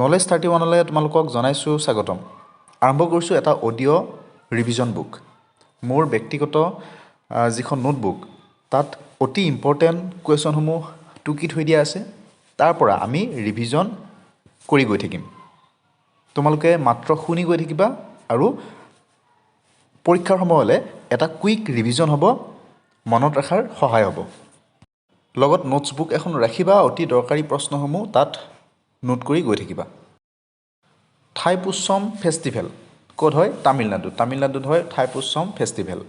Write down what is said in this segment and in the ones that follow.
Knowledge 31লৈ তোমালোকক জনাইছোঁ স্বাগতম। আৰম্ভ কৰিছোঁ এটা অডিঅ' ৰিভিজন বুক। মোৰ ব্যক্তিগত যিখন নোটবুক তাত অতি ইম্পৰ্টেণ্ট কুৱেশ্যনসমূহ টুকি থৈ দিয়া আছে। তাৰ পৰা আমি ৰিভিজন কৰি গৈ থাকিম। তোমালোকে মাত্ৰ শুনি গৈ থাকিবা আৰু পৰীক্ষাৰ সময়লৈ এটা কুইক ৰিভিজন হ'ব, মনত ৰখাৰ সহায় হ'ব। লগত নোটছবুক এখন ৰাখিবা, অতি দৰকাৰী প্ৰশ্নসমূহ তাত নোট কৰি গৈ থাকিবা। থাইপুছম ফেষ্টিভেল ক'ত হয়? তামিলনাডুত হয় থাইপুছম ফেষ্টিভেল।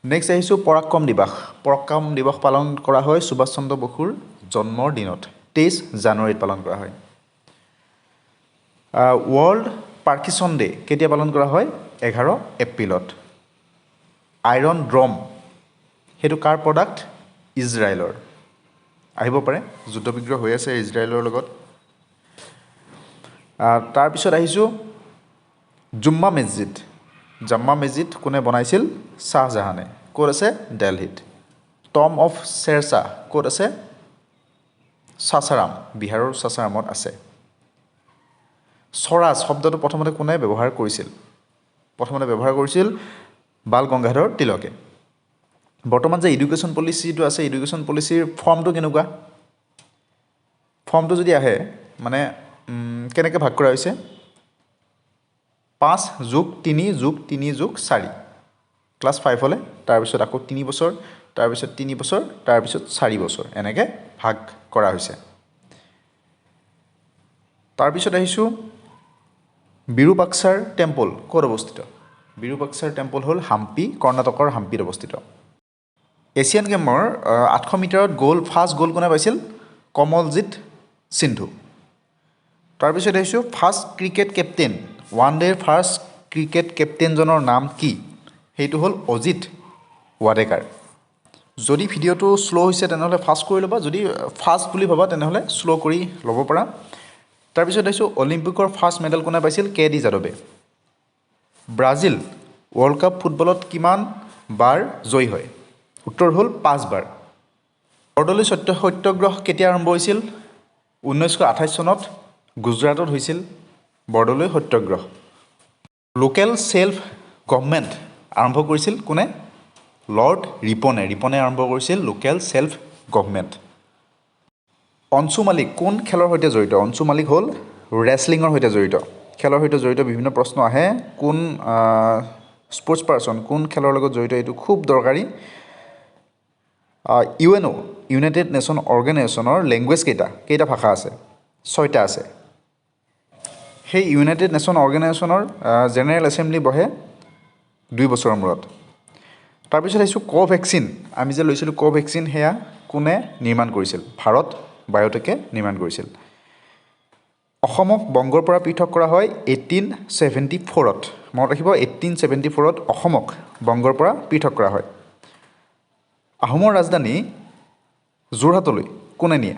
নেক্সট আহিছোঁ পৰাক্ৰম দিৱস। পৰাক্ৰম দিৱস পালন কৰা হয় সুভাষ চন্দ্ৰ বসুৰ জন্মৰ দিনত, 23 জানুৱাৰীত পালন কৰা হয়। ৱৰ্ল্ড পাৰ্কিনছন ডে কেতিয়া পালন কৰা হয়? 11 এপ্ৰিলত। আইৰণ ড্ৰম সেইটো কাৰ প্ৰডাক্ট? ইজৰাইলৰ। আহিব পাৰে, যুদ্ধ বিগ্ৰহ হৈ আছে ইজৰাইলৰ লগত। তাৰপিছত আহিছোঁ জুম্মা মছজিদ। জাম্মা মছজিদ কোনে বনাইছিল? শ্বাহজাহানে। ক'ত আছে? দিল্লীত। টম অফ শ্বেৰশ্বাহ ক'ত আছে? সাসাৰাম, বিহাৰৰ সাসাৰামত আছে। স্বৰাজ শব্দটো প্ৰথমতে কোনে ব্যৱহাৰ কৰিছিল? প্ৰথমতে ব্যৱহাৰ কৰিছিল বাল গংগাধৰ তিলকে। বৰ্তমান যে এডুকেশ্যন পলিচিটো আছে, এডুকেশ্যন পলিচিৰ ফৰ্মটো কেনেকুৱা? ফৰ্মটো যদি আহে মানে কেনেকৈ ভাগ কৰা হৈছে? 5+3+3+4 ক্লাছ 5 হ'লে, তাৰপিছত আকৌ 3 বছৰ, তাৰপিছত 3 বছৰ, তাৰপিছত 4 বছৰ, এনেকৈ ভাগ কৰা হৈছে। তাৰপিছত আহিছোঁ বিৰুপাক্ষাৰ টেম্পল ক'ত অৱস্থিত? বিৰুপাক্ষাৰ টেম্পল হ'ল হাম্পি, কৰ্ণাটকৰ হাম্পিত অৱস্থিত। এছিয়ান গেমৰ 800 মিটাৰত ফাৰ্ষ্ট গ'ল্ড কোনে পাইছিল? কমলজিৎ সিন্ধু। তাৰপিছত আহিছোঁ ফাৰ্ষ্ট ক্ৰিকেট কেপ্টেইন, ওৱান ডেৰ ফাৰ্ষ্ট ক্ৰিকেট কেপ্টেইনজনৰ নাম কি? সেইটো হ'ল অজিত ৱাডেকাৰ। যদি ভিডিঅ'টো শ্ল' হৈছে তেনেহ'লে ফাষ্ট কৰি ল'বা, যদি ফাষ্ট বুলি ভাবা তেনেহ'লে শ্ল' কৰি ল'ব পাৰা। তাৰপিছত আহিছোঁ অলিম্পিকৰ ফাৰ্ষ্ট মেডেল কোনে পাইছিল? কে.ডি. যাদৱে। ব্ৰাজিল ৱৰ্ল্ড কাপ ফুটবলত কিমান বাৰ জয়ী হয়? উত্তৰ হ'ল 5 বাৰ। বৰদলৈ সত্যাগ্ৰহ কেতিয়া আৰম্ভ হৈছিল? 1928 চনত গুজৰাটত হৈছিল বৰদলৈ সত্যাগ্ৰহ। লোকেল ছেল্ফ গভৰ্ণমেণ্ট আৰম্ভ কৰিছিল কোনে? লৰ্ড ৰিপনে। ৰিপনে আৰম্ভ কৰিছিল লোকেল ছেল্ফ গভৰ্ণমেণ্ট। অঞ্জু মালিক কোন খেলৰ সৈতে জড়িত? অঞ্জু মালিক হ'ল ৰেচলিঙৰ সৈতে জড়িত। খেলৰ সৈতে জড়িত বিভিন্ন প্ৰশ্ন আহে। কোন স্পৰ্টছ পাৰ্চন কোন খেলৰ লগত জড়িত, এইটো খুব দৰকাৰী। UNO ইউনাইটেড নেশ্যন অৰ্গেনাইজেশ্যনৰ লেংগুৱেজ কেইটা ভাষা আছে? 6টা আছে। সেই ইউনাইটেড নেশ্যন অৰ্গেনাইজেশ্যনৰ জেনেৰেল এছেম্বলি বহে 2 বছৰৰ মূৰত। তাৰপিছত আহিছোঁ কোভেক্সিন, আমি যে লৈছিলোঁ কোভেক্সিন, সেয়া কোনে নিৰ্মাণ কৰিছিল? ভাৰত বায়'টেকে নিৰ্মাণ কৰিছিল। অসমক বংগৰ পৰা পৃথক কৰা হয় 1874ত। মনত ৰাখিব, 1874ত অসমক বংগৰ পৰা পৃথক কৰা হয়। আহোমৰ ৰাজধানী যোৰহাটলৈ কোনে নিয়ে?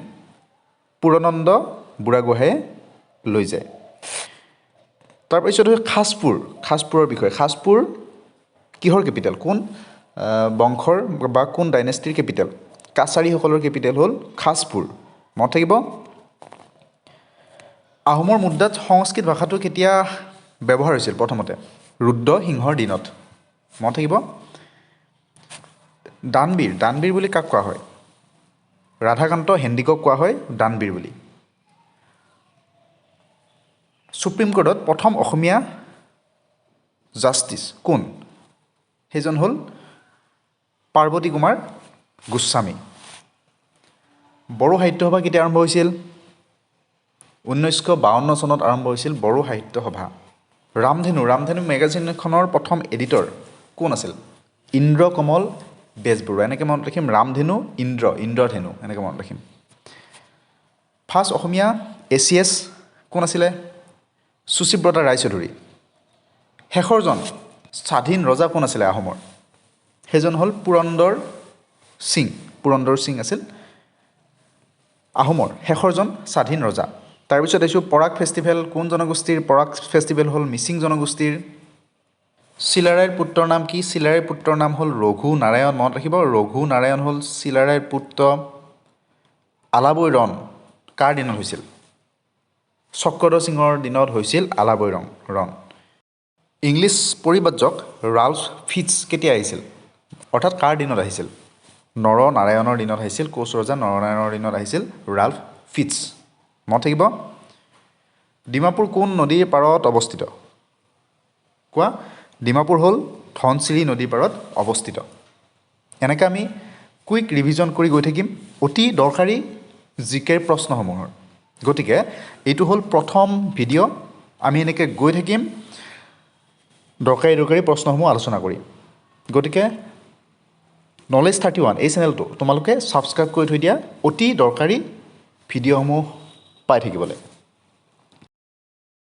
পুৰনন্দ বুঢ়াগোহাঁয়ে লৈ যায়। তাৰপিছত খাছপুৰৰ বিষয়ে। খাছপুৰ কিহৰ কেপিটেল? কোন বংশৰ বা কোন ডাইনেষ্টিৰ কেপিটেল? কাছাৰীসকলৰ কেপিটেল হ'ল খাছপুৰ। মনত থাকিব। আহোমৰ মুদ্ৰাত সংস্কৃত ভাষাটো কেতিয়া ব্যৱহাৰ হৈছিল? প্ৰথমতে ৰুদ্ৰ সিংহৰ দিনত। মনত থাকিব। দানবীৰ বুলি কাক কোৱা হয়? ৰাধাকান্ত হেণ্ডিকক কোৱা হয় দানবীৰ বুলি। সুপ্ৰিম কোৰ্টত প্ৰথম অসমীয়া জাষ্টিছ কোন? সেইজন হ'ল পাৰ্বতী কুমাৰ গোস্বামী। বড়ো সাহিত্য সভা কেতিয়া আৰম্ভ হৈছিল? 1952 চনত আৰম্ভ হৈছিল বড়ো সাহিত্য সভা। ৰামধেনু মেগাজিনখনৰ প্ৰথম এডিটৰ কোন আছিল? ইন্দ্ৰকমল বেজবৰুৱা। এনেকৈ মনত ৰাখিম, ৰামধেনু ইন্দ্ৰধেনু এনেকৈ মনত ৰাখিম। ফাৰ্ষ্ট অসমীয়া ACS কোন আছিলে? সুচিব্ৰতা ৰায়চৌধুৰী। শেষৰজন স্বাধীন ৰজা কোন আছিলে আহোমৰ? সেইজন হ'ল পুৰন্দৰ সিং আছিল আহোমৰ শেষৰজন স্বাধীন ৰজা। তাৰপিছত আহিছোঁ পৰাগ ফেষ্টিভেল কোন জনগোষ্ঠীৰ? পৰাগ ফেষ্টিভেল হ'ল মিচিং জনগোষ্ঠীৰ। চিলাৰায়ৰ পুত্ৰৰ নাম কি? চিলাৰায়ৰ পুত্ৰৰ নাম হ'ল ৰঘু নাৰায়ণ। মনত ৰাখিব, ৰঘু নাৰায়ণ হ'ল চিলাৰায়ৰ পুত্ৰ। আলাবৈ ৰণ কাৰ দিনত হৈছিল? চক্ৰধৰ সিঙৰ দিনত হৈছিল আলাবৈ ৰণ ইংলিছ পৰিব্ৰাজক ৰাল্ফ ফিটছ কেতিয়া আহিছিল অৰ্থাৎ কাৰ দিনত আহিছিল নৰনাৰায়ণৰ দিনত আহিছিল কোচ ৰজা নৰনাৰায়ণৰ দিনত আহিছিল ৰাল্ফ ফিটছ মনত থাকিব ডিমাপুৰ কোন নদীৰ পাৰত অৱস্থিত কোৱা ডিমাপুৰ হ'ল ধনশিৰি নদীৰ পাৰত অৱস্থিত এনেকৈ আমি কুইক ৰিভিজন কৰি গৈ থাকিম অতি দৰকাৰী জিকেৰ প্ৰশ্নসমূহৰ গতিকে এইটো হ'ল প্ৰথম ভিডিঅ' আমি এনেকৈ গৈ থাকিম দৰকাৰী প্ৰশ্নসমূহ আলোচনা কৰিম গতিকে নলেজ 31 এই চেনেলটো তোমালোকে ছাবস্ক্ৰাইব কৰি থৈ দিয়া অতি দৰকাৰী ভিডিঅ'সমূহ পাই থাকিবলৈ